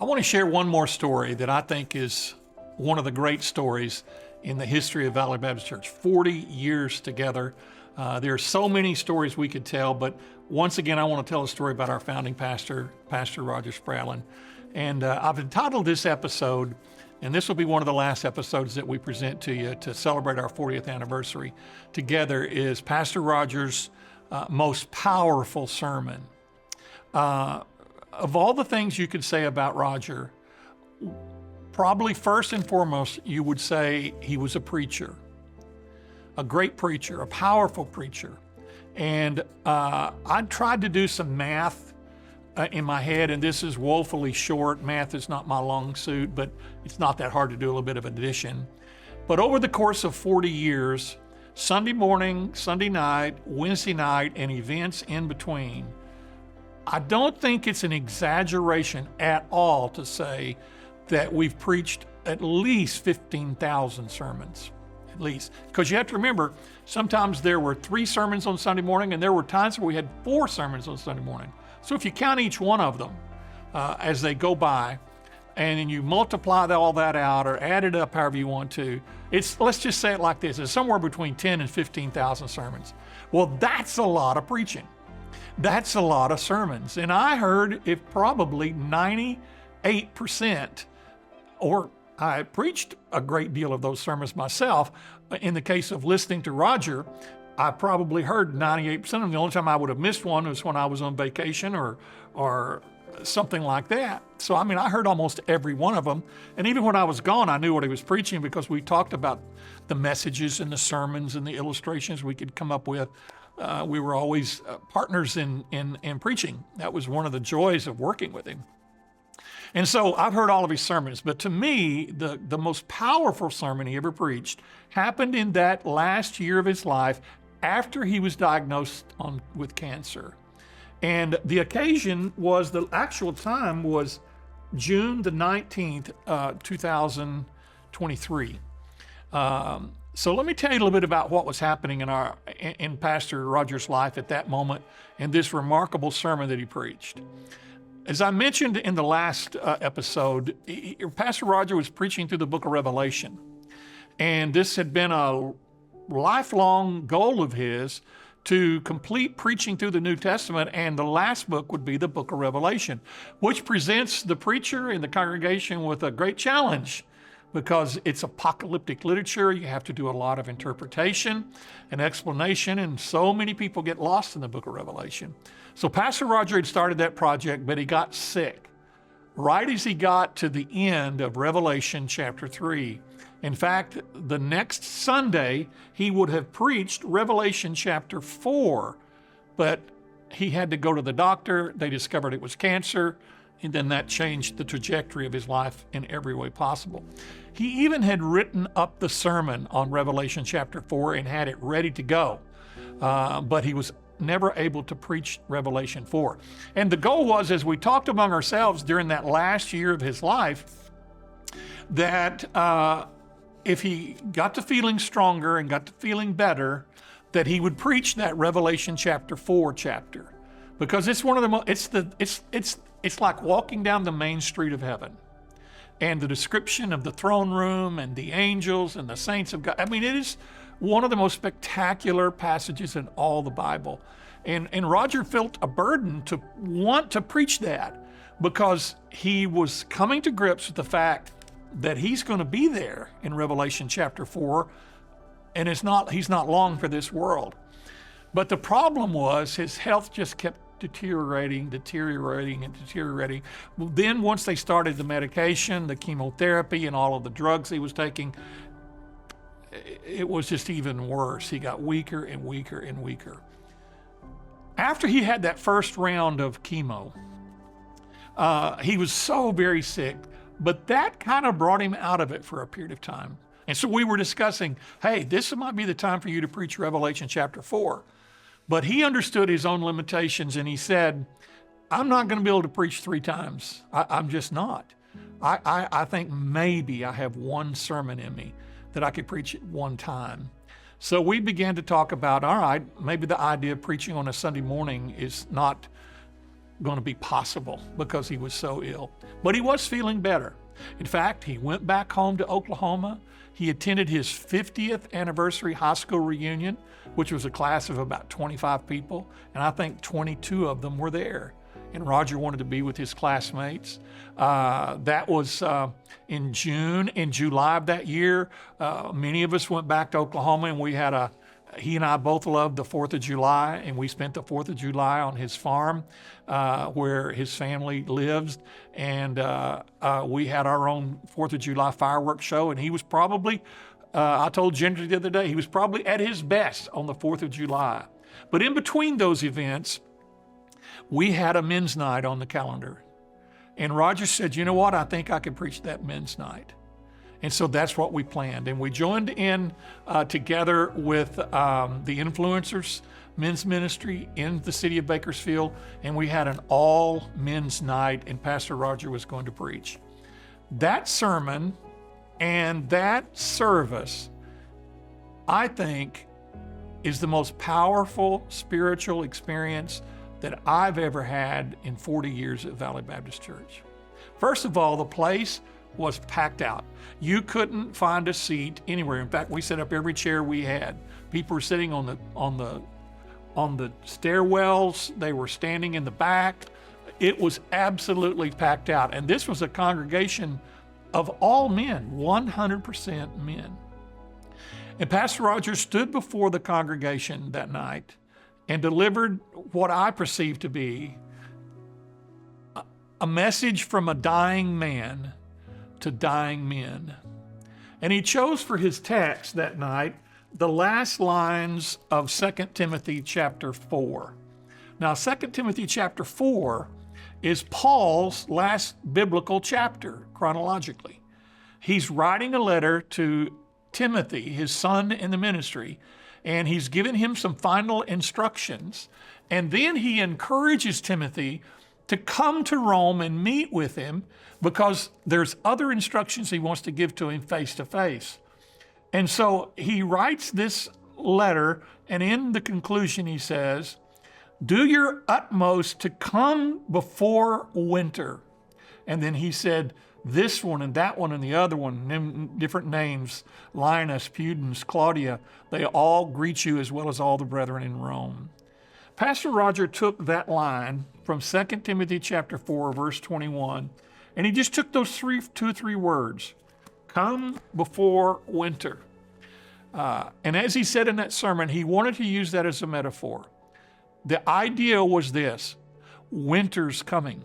I want to share one more story that I think is one of the great stories in the history of Valley Baptist Church. 40 years together. There are so many stories we could tell, but once again, I want to tell a story about our founding pastor, Pastor Roger Spradlin. And I've entitled this episode, and this will be one of the last episodes that we present to you to celebrate our 40th anniversary together, is Pastor Roger's most powerful sermon. Of all the things you could say about Roger, probably first and foremost, you would say he was a preacher, a great preacher, a powerful preacher. And I tried to do some math in my head, and this is woefully short. Math is not my long suit, but it's not that hard to do a little bit of addition. But over the course of 40 years, Sunday morning, Sunday night, Wednesday night, and events in between, I don't think it's an exaggeration at all to say that we've preached at least 15,000 sermons, at least. Because you have to remember, sometimes there were 3 sermons on Sunday morning, and there were times where we had 4 sermons on Sunday morning. So if you count each one of them as they go by, and then you multiply all that out or add it up however you want to, let's just say it like this, it's somewhere between 10 and 15,000 sermons. Well, that's a lot of preaching. That's a lot of sermons. And I heard if probably 98%, or I preached a great deal of those sermons myself. In the case of listening to Roger, I probably heard 98% of them. The only time I would have missed one was when I was on vacation or something like that. So, I mean, I heard almost every one of them. And even when I was gone, I knew what he was preaching because we talked about the messages and the sermons and the illustrations we could come up with. We were always partners in preaching. That was one of the joys of working with him. And so I've heard all of his sermons, but to me, the most powerful sermon he ever preached happened in that last year of his life after he was diagnosed with cancer. And the occasion was, the actual time was June the 19th, 2023. So let me tell you a little bit about what was happening in Pastor Roger's life at that moment and this remarkable sermon that he preached. As I mentioned in the last episode, Pastor Roger was preaching through the book of Revelation. And this had been a lifelong goal of his to complete preaching through the New Testament, and the last book would be the book of Revelation, which presents the preacher and the congregation with a great challenge. Because it's apocalyptic literature, you have to do a lot of interpretation and explanation, and so many people get lost in the book of Revelation. So Pastor Roger had started that project, but he got sick right as he got to the end of Revelation chapter 3. In fact, the next Sunday, he would have preached Revelation chapter 4, but he had to go to the doctor. They discovered it was cancer. And then that changed the trajectory of his life in every way possible. He even had written up the sermon on Revelation chapter 4 and had it ready to go, but he was never able to preach Revelation 4. And the goal was, as we talked among ourselves during that last year of his life, that if he got to feeling stronger and got to feeling better, that he would preach that Revelation chapter 4 chapter, because it's one of the most, it's like walking down the main street of heaven, and the description of the throne room and the angels and the saints of God. I mean, it is one of the most spectacular passages in all the Bible. And Roger felt a burden to want to preach that because he was coming to grips with the fact that he's going to be there in Revelation chapter 4, and he's not long for this world. But the problem was his health just kept deteriorating. Well, then once they started the medication, the chemotherapy, and all of the drugs he was taking, it was just even worse. He got weaker and weaker and weaker. After he had that first round of chemo, he was so very sick, but that kind of brought him out of it for a period of time. And so we were discussing, hey, this might be the time for you to preach Revelation chapter 4. But he understood his own limitations, and he said, I'm not going to be able to preach 3 times. I'm just not. I think maybe I have one sermon in me that I could preach at one time. So we began to talk about, all right, maybe the idea of preaching on a Sunday morning is not going to be possible because he was so ill. But he was feeling better. In fact, he went back home to Oklahoma. He attended his 50th anniversary high school reunion, which was a class of about 25 people, and I think 22 of them were there. And Roger wanted to be with his classmates. That was in June. In July of that year, many of us went back to Oklahoma, and he and I both loved the 4th of July, and we spent the 4th of July on his farm where his family lives. And we had our own 4th of July fireworks show, and he was probably, I told Ginger the other day, he was probably at his best on the 4th of July. But in between those events, we had a men's night on the calendar. And Roger said, you know what, I think I could preach that men's night. And so that's what we planned. And we joined in together with the Influencers Men's Ministry in the city of Bakersfield, and we had an all men's night, and Pastor Roger was going to preach. That sermon and that service, I think, is the most powerful spiritual experience that I've ever had in 40 years at Valley Baptist Church. First of all, the place was packed out. You couldn't find a seat anywhere. In fact, we set up every chair we had. People were sitting on the stairwells. They were standing in the back. It was absolutely packed out. And this was a congregation of all men, 100% men. And Pastor Rogers stood before the congregation that night and delivered what I perceived to be a message from a dying man to dying men. And he chose for his text that night the last lines of 2 Timothy chapter 4. Now, 2 Timothy chapter 4 is Paul's last biblical chapter chronologically. He's writing a letter to Timothy, his son in the ministry, and he's given him some final instructions. And then he encourages Timothy to come to Rome and meet with him because there's other instructions he wants to give to him face to face. And so he writes this letter, and in the conclusion he says, "Do your utmost to come before winter." And then he said, this one and that one and the other one, different names, Linus, Pudens, Claudia, they all greet you as well as all the brethren in Rome. Pastor Roger took that line from 2 Timothy chapter 4, verse 21, and he just took those two or three words, come before winter. And as he said in that sermon, he wanted to use that as a metaphor. The idea was this: winter's coming.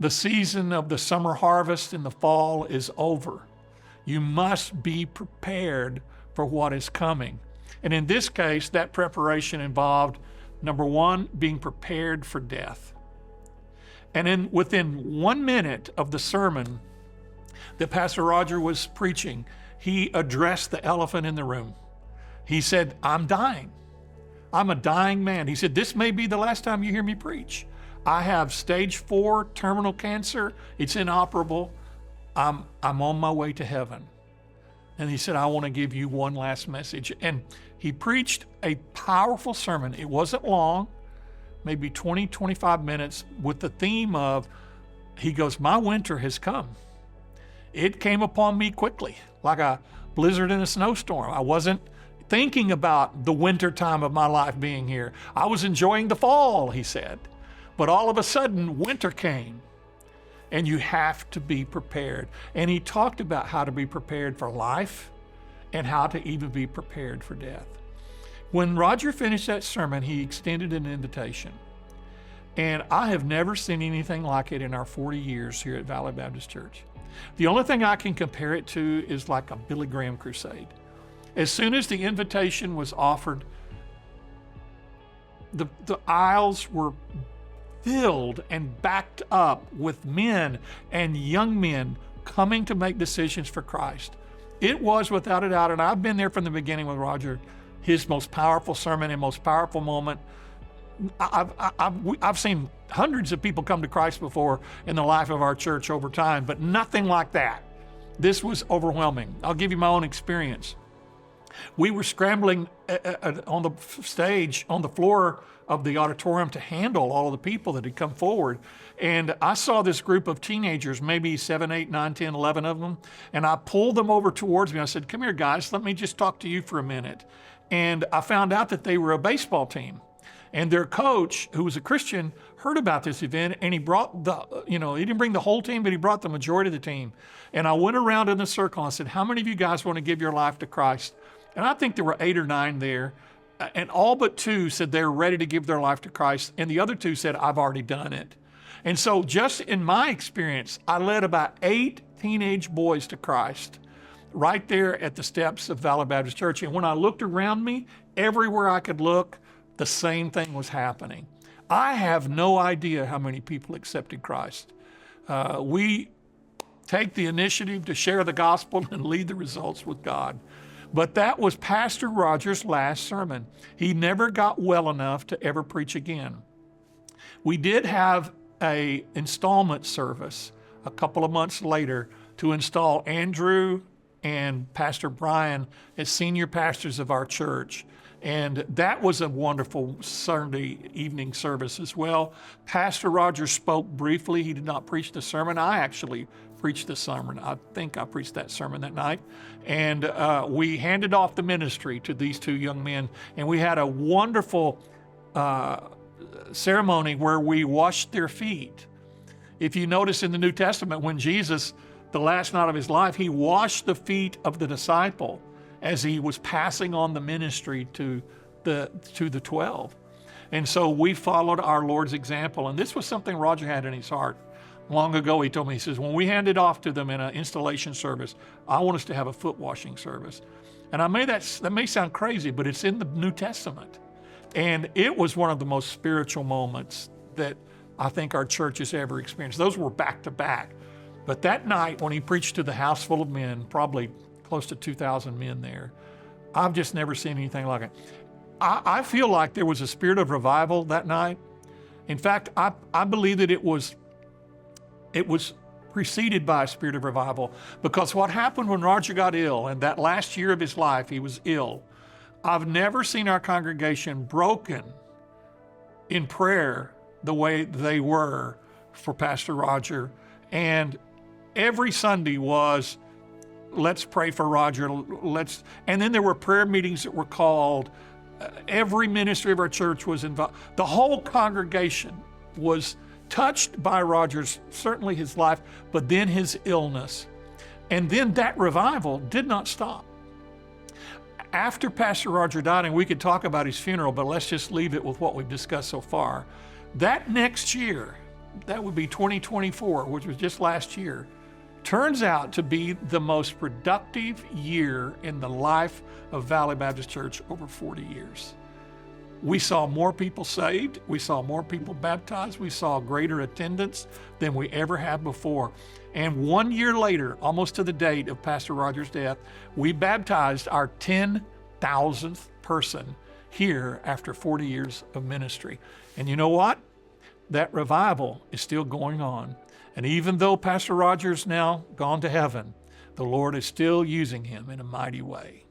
The season of the summer harvest in the fall is over. You must be prepared for what is coming. And in this case, that preparation involved, number one, being prepared for death. And within 1 minute of the sermon that Pastor Roger was preaching, he addressed the elephant in the room. He said, I'm dying. I'm a dying man. He said, this may be the last time you hear me preach. I have stage 4 terminal cancer. It's inoperable. I'm on my way to heaven. And he said, I want to give you one last message. And he preached a powerful sermon. It wasn't long, maybe 20, 25 minutes, with the theme of, he goes, my winter has come. It came upon me quickly, like a blizzard in a snowstorm. I wasn't thinking about the winter time of my life being here. I was enjoying the fall, he said. But all of a sudden, winter came, and you have to be prepared. And he talked about how to be prepared for life and how to even be prepared for death. When Roger finished that sermon, he extended an invitation. And I have never seen anything like it in our 40 years here at Valley Baptist Church. The only thing I can compare it to is like a Billy Graham crusade. As soon as the invitation was offered, the aisles were filled and backed up with men and young men coming to make decisions for Christ. It was without a doubt, and I've been there from the beginning with Roger, his most powerful sermon and most powerful moment. I've seen hundreds of people come to Christ before in the life of our church over time, but nothing like that. This was overwhelming. I'll give you my own experience. We were scrambling on the stage, on the floor of the auditorium to handle all of the people that had come forward. And I saw this group of teenagers, maybe 7, 8, 9, 10, 11 of them, and I pulled them over towards me. I said, come here, guys, let me just talk to you for a minute. And I found out that they were a baseball team. And their coach, who was a Christian, heard about this event, and he brought he didn't bring the whole team, but he brought the majority of the team. And I went around in a circle and I said, how many of you guys want to give your life to Christ? And I think there were 8 or 9 there, and all but 2 said they're ready to give their life to Christ, and the other 2 said, I've already done it. And so just in my experience, I led about 8 teenage boys to Christ right there at the steps of Valley Baptist Church. And when I looked around me, everywhere I could look, the same thing was happening. I have no idea how many people accepted Christ. We take the initiative to share the gospel and lead the results with God. But that was Pastor Rogers' last sermon. He never got well enough to ever preach again. We did have an installment service a couple of months later to install Andrew and Pastor Brian as senior pastors of our church. And that was a wonderful Sunday evening service as well. Pastor Rogers spoke briefly. He did not preach the sermon. I actually preached the sermon. I think I preached that sermon that night. And we handed off the ministry to these 2 young men. And we had a wonderful ceremony where we washed their feet. If you notice in the New Testament, when Jesus, the last night of his life, he washed the feet of the disciple as he was passing on the ministry to the 12. And so we followed our Lord's example. And this was something Roger had in his heart. Long ago, he told me, he says, when we hand it off to them in an installation service, I want us to have a foot washing service. And that may sound crazy, but it's in the New Testament. And it was one of the most spiritual moments that I think our church has ever experienced. Those were back to back. But that night when he preached to the house full of men, probably close to 2,000 men there, I've just never seen anything like it. I feel like there was a spirit of revival that night. In fact, I believe that it was preceded by a spirit of revival, because what happened when Roger got ill, and that last year of his life, he was ill. I've never seen our congregation broken in prayer the way they were for Pastor Roger. And every Sunday was, let's pray for Roger. And then there were prayer meetings that were called. Every ministry of our church was involved. The whole congregation was touched by Roger's, certainly his life, but then his illness. And then that revival did not stop. After Pastor Roger died, and we could talk about his funeral, but let's just leave it with what we've discussed so far. That next year, that would be 2024, which was just last year, turns out to be the most productive year in the life of Valley Baptist Church over 40 years. We saw more people saved. We saw more people baptized. We saw greater attendance than we ever had before. And 1 year later, almost to the date of Pastor Rogers' death, we baptized our 10,000th person here after 40 years of ministry. And you know what? That revival is still going on. And even though Pastor Rogers now gone to heaven, the Lord is still using him in a mighty way.